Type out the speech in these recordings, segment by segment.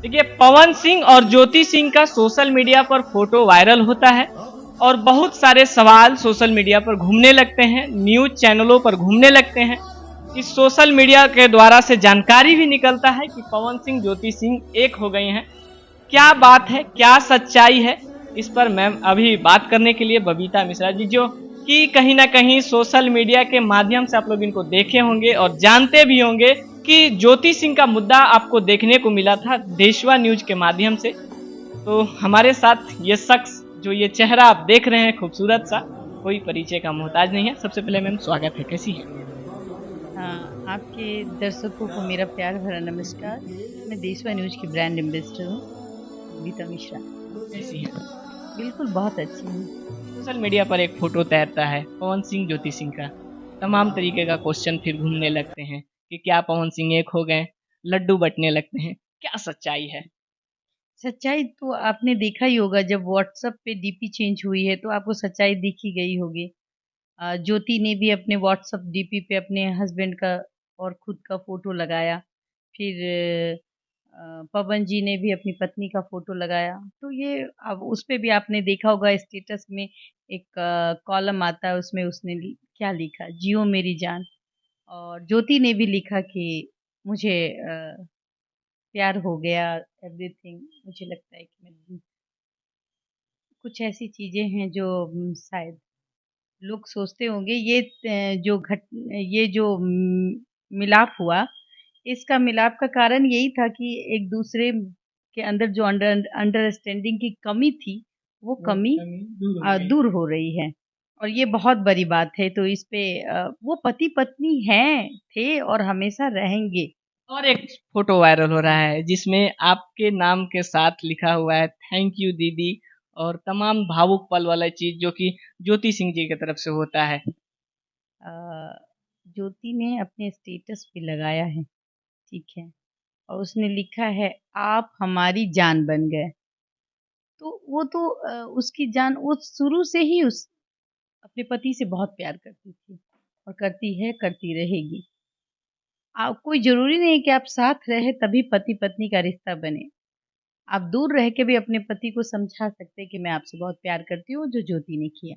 देखिए, पवन सिंह और ज्योति सिंह का सोशल मीडिया पर फोटो वायरल होता है और बहुत सारे सवाल सोशल मीडिया पर घूमने लगते हैं, न्यूज चैनलों पर घूमने लगते हैं। इस सोशल मीडिया के द्वारा से जानकारी भी निकलता है कि पवन सिंह ज्योति सिंह एक हो गए हैं। क्या बात है, क्या सच्चाई है, इस पर मैम अभी बात करने के लिए बबीता मिश्रा जी, जो कि कहीं ना कहीं सोशल मीडिया के माध्यम से आप लोग इनको देखे होंगे और जानते भी होंगे कि ज्योति सिंह का मुद्दा आपको देखने को मिला था देशवा न्यूज के माध्यम से। तो हमारे साथ ये शख्स, जो ये चेहरा आप देख रहे हैं खूबसूरत सा, कोई परिचय का मोहताज नहीं है। सबसे पहले मैम स्वागत है, कैसी है? हाँ, आपके दर्शकों को मेरा प्यार भरा नमस्कार। मैं देशवा न्यूज़ की ब्रांड एम्बेसडर हूँ, बबीता मिश्रा। कैसी है? बिल्कुल बहुत अच्छी हूँ। सोशल मीडिया पर एक फोटो तैरता है पवन सिंह ज्योति सिंह का। तमाम तरीके का क्वेश्चन फिर घूमने लगते हैं कि क्या पवन सिंह एक हो गए, लड्डू बटने लगते हैं। क्या सच्चाई है? सच्चाई तो आपने देखा ही होगा, जब व्हाट्सएप पे डीपी चेंज हुई है तो आपको सच्चाई दिखी गई होगी। ज्योति ने भी अपने व्हाट्सएप डीपी पे अपने हस्बैंड का और खुद का फ़ोटो लगाया। फिर पवन जी ने भी अपनी पत्नी का फ़ोटो लगाया। तो ये अब उस पे भी आपने देखा होगा, स्टेटस में एक कॉलम आता है, उसमें उसने क्या लिखा, जियो मेरी जान। और ज्योति ने भी लिखा कि मुझे प्यार हो गया, एवरीथिंग। मुझे लगता है कि मैं कुछ ऐसी चीज़ें हैं जो शायद लोग सोचते होंगे। ये जो मिलाप हुआ, इसका मिलाप का कारण यही था कि एक दूसरे के अंदर जो अंडरस्टैंडिंग की कमी थी, वो वो कमी कमी दूर हो गई। दूर हो रही है। और ये बहुत बड़ी बात है। तो इस पे वो पति पत्नी हैं, थे और हमेशा रहेंगे। और एक फोटो वायरल हो रहा है जिसमें आपके नाम के साथ लिखा हुआ है थैंक यू दीदी, और तमाम भावुक पल वाला चीज जो कि ज्योति सिंह जी की तरफ से होता है। अ, ज्योति ने अपने स्टेटस पे लगाया है, ठीक है, और उसने लिखा है, आप हमारी जान बन गए। तो वो तो उसकी जान, वो शुरू से ही उस अपने पति से बहुत प्यार करती थी और करती है, करती रहेगी। कोई ज़रूरी नहीं है कि आप साथ रहे तभी पति-पत्नी का रिश्ता बने। आप दूर रह के भी अपने पति को समझा सकते हैं कि मैं आपसे बहुत प्यार करती हूँ, जो ज्योति ने किया।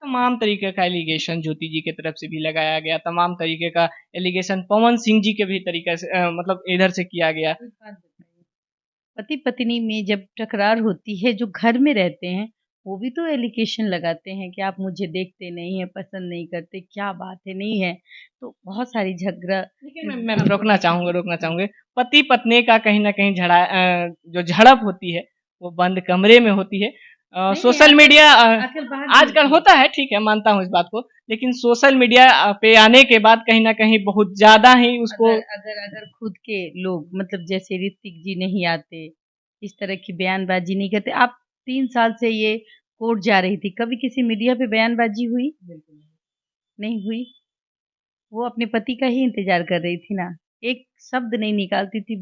तमाम तरीके का एलिगेशन ज्योति जी की तरफ से भी लगाया गया, तमाम तरीके का एलिगेशन पवन सिंह जी के भी तरीके से मतलब इधर से किया गया। एक बात बताइए, पति-पत्नी में जब तकरार होती है, जो घर में रहते हैं, वो भी तो एलिगेशन लगाते हैं कि आप मुझे देखते नहीं हैं, पसंद नहीं करते, क्या बात है, नहीं है। तो बहुत सारी झगड़ा लेकिन फिर मैं आपको रोकना चाहूंगे। पति पत्नी का कहीं ना कहीं जो झड़प होती है वो बंद कमरे में होती है। नहीं, नहीं, सोशल आकर मीडिया आकर बाहर भी आजकल होती है। होता है, ठीक है, मानता हूँ इस बात को। लेकिन सोशल मीडिया पे आने के बाद कहीं ना कहीं बहुत ज्यादा ही उसको। अगर खुद के लोग, मतलब जैसे ऋतिक जी नहीं आते, इस तरह की बयानबाजी नहीं करते। आप 3 साल से ये कोर्ट जा रही थी, कभी किसी मीडिया पे बयानबाजी हुई? नहीं हुई। वो अपने पति का ही इंतज़ार कर रही थी ना। एक शब्द नहीं निकालती थी,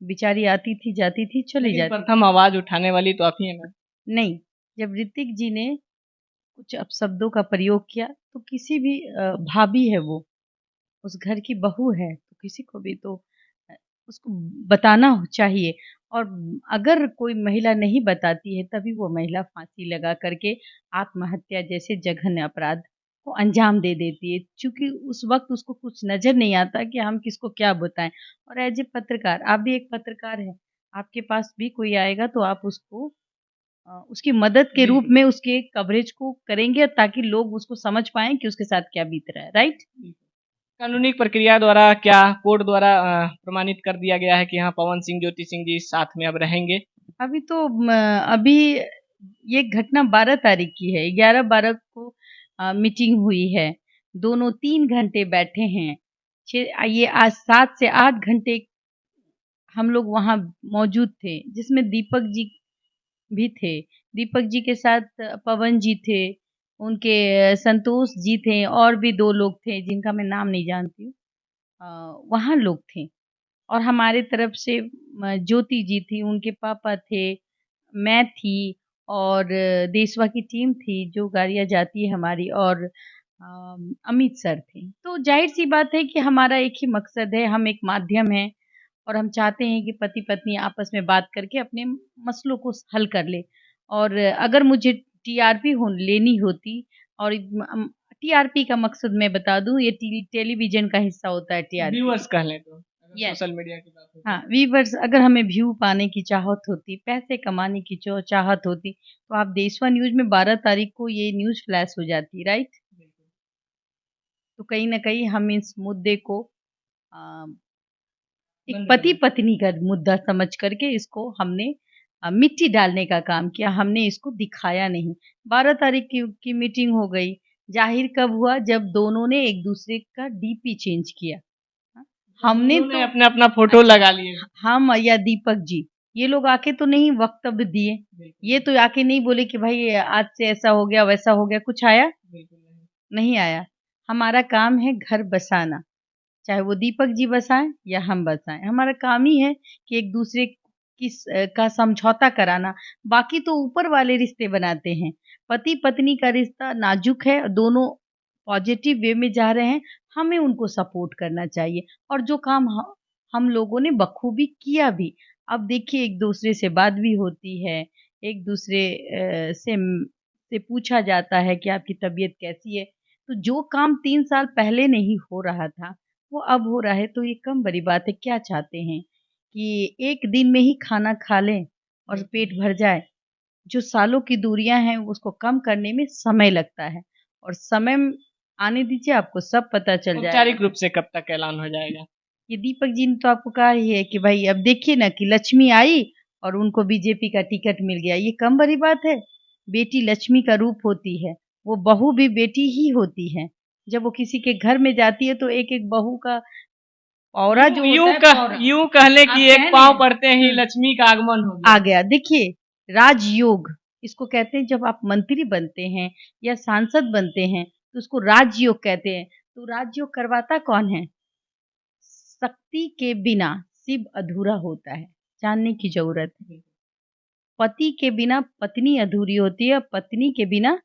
बेचारी आती थी, जाती थी, चली लेकिन जाती थी। प्रथम आवाज उठाने वाली तो आप ही है मैम। नहीं, जब ऋतिक जी ने कुछ अपशब्दों का प्रयोग किया, तो किसी भी भाभी है वो, उस घर की बहू है, तो किसी को भी तो अ, उसको बताना चाहिए। और अगर कोई महिला नहीं बताती है, तभी वो महिला फांसी लगा करके आत्महत्या जैसे जघन्य अपराध को अंजाम दे देती है। चूँकि उस वक़्त उसको कुछ नज़र नहीं आता कि हम किसको क्या बताएँ। और एज़ ए पत्रकार, आप भी एक पत्रकार हैं, आपके पास भी कोई आएगा तो आप उसको उसकी मदद के जी रूप जी। में उसके कवरेज को करेंगे, ताकि लोग उसको समझ पाएँ कि उसके साथ क्या बीत रहा है, राइट? कानूनी प्रक्रिया द्वारा, क्या कोर्ट द्वारा प्रमाणित कर दिया गया है कि हाँ पवन सिंह ज्योति सिंह जी साथ में अब रहेंगे? अभी तो अभी ये घटना 12 तारीख की है। 11-12 को मीटिंग हुई है। दोनों 3 घंटे बैठे हैं। ये आज 7 से 8 घंटे हम लोग वहाँ मौजूद थे, जिसमें दीपक जी भी थे। दीपक जी के साथ पवन जी थे, उनके संतोष जी थे, और भी 2 लोग थे जिनका मैं नाम नहीं जानती हूँ। वहाँ लोग थे। और हमारे तरफ से ज्योति जी थी, उनके पापा थे, मैं थी, और देशवा की टीम थी जो गाड़ियाँ जाती है हमारी, और अमित सर थे। तो ज़ाहिर-सी बात है कि हमारा एक ही मकसद है, हम एक माध्यम हैं, और हम चाहते हैं कि पति पत्नी आपस में बात करके अपने मसलों को हल कर ले। और अगर मुझे टीआरपी लेनी होती, और टीआरपी का मकसद मैं बता दूं, ये टेलीविजन का हिस्सा होता है टीआरपी। व्यूअर्स कह लें तो अगर यस, सोशल मीडिया की बात हो तो। हाँ व्यूवर्स, अगर हमें व्यू पाने की चाहत होती, पैसे कमाने की जो चाहत होती, तो आप देशवा न्यूज में 12 तारीख को ये न्यूज फ्लैश हो जाती, राइट। बिल्कुल। तो कहीं ना कहीं हम इस मुद्दे को आ, एक बंद पति करना। पत्नी का मुद्दा समझ करके इसको हमने मिट्टी डालने का काम किया, हमने इसको दिखाया नहीं। 12 तारीख की मीटिंग हो गई, जाहिर कब हुआ, जब दोनों ने एक दूसरे का डीपी चेंज किया। हाँ, हमने दोनों ने तो अपना अपना फोटो लगा लिए। हम या दीपक जी, ये लोग आके तो नहीं वक्तव्य दिए, बिल्कुल ये तो आके नहीं बोले कि भाई आज से ऐसा हो गया वैसा हो गया, कुछ आया बिल्कुल नहीं। नहीं आया। हमारा काम है घर बसाना, चाहे वो दीपक जी बसाएं या हम बसाएं, हमारा काम ही है कि एक दूसरे का समझौता कराना। बाकी तो ऊपर वाले रिश्ते बनाते हैं। पति पत्नी का रिश्ता नाजुक है, दोनों पॉजिटिव वे में जा रहे हैं, हमें उनको सपोर्ट करना चाहिए। और जो काम हम लोगों ने बखूबी किया भी। अब देखिए, एक दूसरे से बात भी होती है, एक दूसरे से पूछा जाता है कि आपकी तबीयत कैसी है। तो जो काम 3 साल पहले नहीं हो रहा था, वो अब हो रहा है, तो ये कम बड़ी बात है। क्या चाहते हैं कि एक दिन में ही खाना खा लें और पेट भर जाए? जो सालों की दूरियां हैं उसको कम करने में समय लगता है, और समय आने दीजिए, आपको सब पता चल जाएगा। औपचारिक रूप से कब तक ऐलान हो जाएगा? ये दीपक जी ने तो आपको कहा ही है कि भाई अब देखिए ना कि लक्ष्मी आई और उनको बीजेपी का टिकट मिल गया, ये कम बड़ी बात है। बेटी लक्ष्मी का रूप होती है, वो बहू भी बेटी ही होती है। जब वो किसी के घर में जाती है तो एक एक बहू का औरा जो होता है, पौरा। यूं कह लें आप कि एक कह पांव लें पड़ते ही लक्ष्मी का आगमन हो आ गया। गया। देखिए, राजयोग इसको कहते हैं। जब आप मंत्री बनते हैं या सांसद बनते हैं तो उसको राजयोग कहते हैं। तो राजयोग करवाता कौन है? शक्ति के बिना शिव अधूरा होता है, जानने की जरूरत है। पति के बिना पत्नी अधूरी होती है, पत्नी के बिना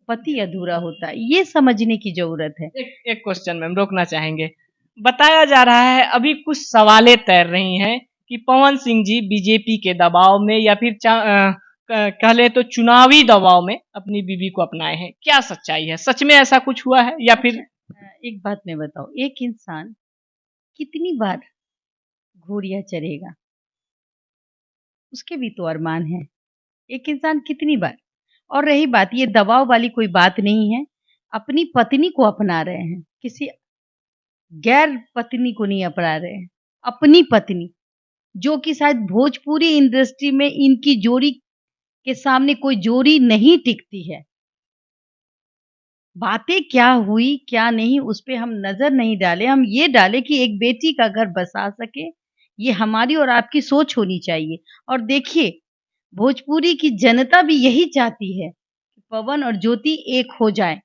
पति अधूरा होता है, ये समझने की जरूरत है। एक क्वेश्चन मैम रोकना चाहेंगे। बताया जा रहा है अभी कुछ सवालें तैर रही हैं कि पवन सिंह जी बीजेपी के दबाव में या फिर कह ले तो चुनावी दबाव में अपनी बीवी को अपनाए हैं। क्या सच्चाई है? सच में ऐसा कुछ हुआ है या फिर? अच्छा, एक बात मैं बताऊं, एक इंसान कितनी बार घोड़ियां चढ़ेगा? उसके भी तो अरमान है। एक इंसान कितनी बार। और रही बात, ये दबाव वाली कोई बात नहीं है। अपनी पत्नी को अपना रहे हैं, किसी गैर पत्नी को नहीं अपना रहे हैं, अपनी पत्नी, जो कि शायद भोजपुरी इंडस्ट्री में इनकी जोड़ी के सामने कोई जोड़ी नहीं टिकती है। बातें क्या हुई क्या नहीं उस पे हम नजर नहीं डाले, हम ये डाले कि एक बेटी का घर बसा सके, ये हमारी और आपकी सोच होनी चाहिए। और देखिए, भोजपुरी की जनता भी यही चाहती है कि पवन और ज्योति एक हो जाए।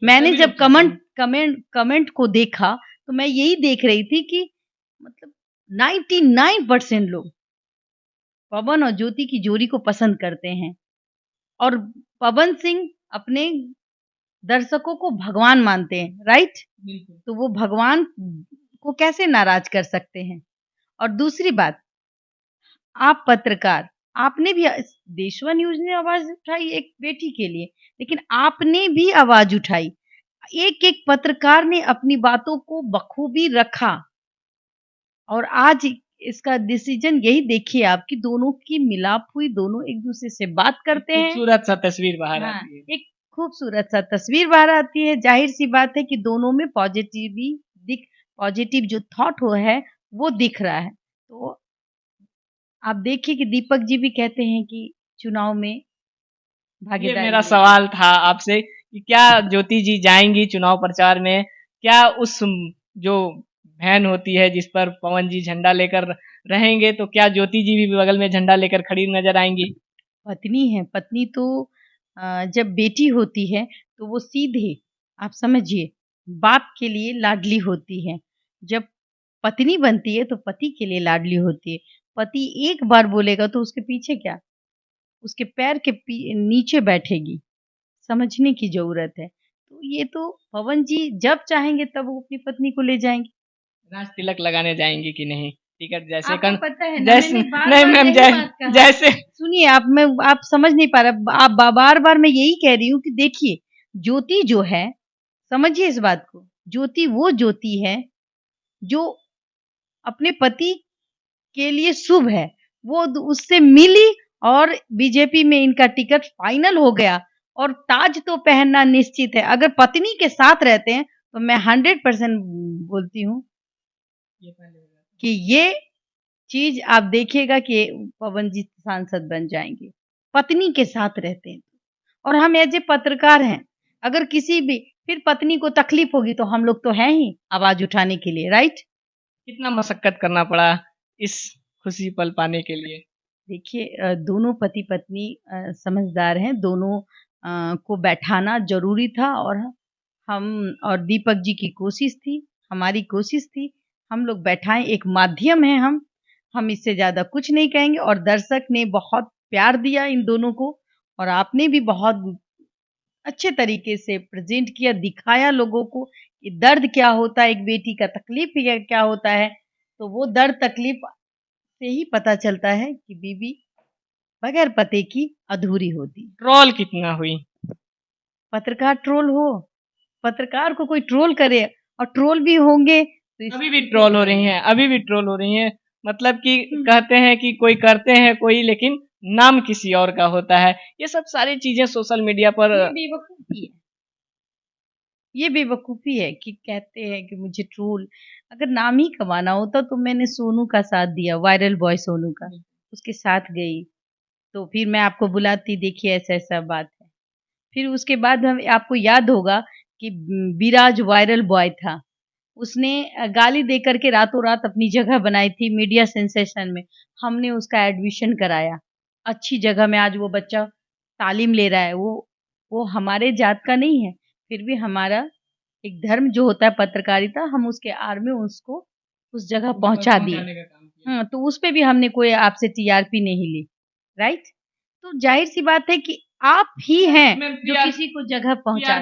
मैंने जब कमेंट को देखा तो मैं यही देख रही थी कि मतलब 99% लोग पवन और ज्योति की जोड़ी को पसंद करते हैं। और पवन सिंह अपने दर्शकों को भगवान मानते हैं, राइट। बिल्कुल। तो वो भगवान को कैसे नाराज कर सकते हैं? और दूसरी बात, आप पत्रकार, आपने भी देशवा न्यूज ने आवाज उठाई एक बेटी के लिए, लेकिन आपने भी आवाज उठाई। एक एक पत्रकार ने अपनी बातों को बखूबी रखा, और आज इसका डिसीजन यही देखिए आप कि दोनों की मिलाप हुई, दोनों एक दूसरे से बात करते हैं। खूबसूरत सा तस्वीर बाहर हाँ, आती है। एक खूबसूरत सा तस्वीर बाहर आती है। जाहिर सी बात है कि दोनों में पॉजिटिव जो थॉट हो है वो दिख रहा है। तो आप देखिए कि दीपक जी भी कहते हैं कि चुनाव में ये भागीदारी मेरा लेंगे। सवाल था आपसे कि क्या ज्योति जी जाएंगी चुनाव प्रचार में? क्या उस जो वैन होती है जिस पर पवन जी झंडा लेकर रहेंगे, तो क्या ज्योति जी भी बगल में झंडा लेकर खड़ी नजर आएंगी? पत्नी है, पत्नी तो जब बेटी होती है तो वो सीधे, आप समझिए, बाप के लिए लाडली होती है। जब पत्नी बनती है तो पति के लिए लाडली होती है। पति एक बार बोलेगा तो उसके पीछे क्या, उसके पैर के नीचे बैठेगी। समझने की जरूरत है। तो ये तो पवन जी जब चाहेंगे तब वो अपनी पत्नी को ले जाएंगे। राज तिलक लगाने जाएंगी कि नहीं? टिकट जैसे आपको पता है ना, जैसे मैंने बार नहीं बार मैम, यही बात कहा। जैसे सुनिए, आप समझ नहीं पा रहे, आप बार बार मैं यही कह रही हूँ कि देखिए, ज्योति जो है, समझिए इस बात को, ज्योति वो ज्योति है जो अपने पति के लिए शुभ है। वो उससे मिली और बीजेपी में इनका टिकट फाइनल हो गया, और ताज तो पहनना निश्चित है। अगर पत्नी के साथ रहते हैं तो मैं 100% बोलती हूँ कि ये चीज आप देखिएगा कि पवन जी सांसद बन जाएंगे, पत्नी के साथ रहते हैं। और हम एज ए पत्रकार हैं, अगर किसी भी फिर पत्नी को तकलीफ होगी तो हम लोग तो हैं ही आवाज उठाने के लिए, राइट। कितना मशक्कत करना पड़ा इस खुशी पल पाने के लिए। देखिए, दोनों पति पत्नी समझदार हैं, दोनों को बैठाना जरूरी था, और हम और दीपक जी की कोशिश थी, हमारी कोशिश थी, हम लोग बैठाएं, एक माध्यम है हम इससे ज्यादा कुछ नहीं कहेंगे। और दर्शक ने बहुत प्यार दिया इन दोनों को, और आपने भी बहुत अच्छे तरीके से प्रेजेंट किया, दिखाया लोगों को कि दर्द क्या होता है, एक बेटी का तकलीफ क्या होता है। तो वो दर्द तकलीफ से ही पता चलता है कि बीवी बगैर पति की अधूरी होती है। ट्रोल कितना हुई। पत्रकार ट्रोल हो, पत्रकार को कोई ट्रोल करे, और ट्रोल भी होंगे तो अभी भी ट्रोल हो रही हैं, अभी भी ट्रोल हो रही हैं। मतलब कि कहते हैं कि कोई करते हैं कोई, लेकिन नाम किसी और का होता है। ये सब सारी चीजें सोशल मीडिया पर ये बेवकूफी है, ये बेवकूफी है कि कहते हैं कि मुझे ट्रोल। अगर नाम ही कमाना होता तो मैंने सोनू का साथ दिया, वायरल बॉय सोनू का, उसके साथ गई, तो फिर मैं आपको बुलाती, देखिए ऐसा ऐसा बात है। फिर उसके बाद हम आपको याद होगा कि विराज वायरल बॉय था, उसने गाली दे करके रातों रात अपनी जगह बनाई थी मीडिया सेंसेशन में। हमने उसका एडमिशन कराया अच्छी जगह में, आज वो बच्चा तालीम ले रहा है। वो हमारे जात का नहीं है, फिर भी हमारा एक धर्म जो होता है पत्रकारिता, हम उसके आड़ में उसको उस जगह पहुंचा दिए। तो उस पे भी हमने कोई आपसे टीआरपी नहीं ली, राइट। तो जाहिर सी बात है कि आप ही हैं जो किसी को जगह पहुंचा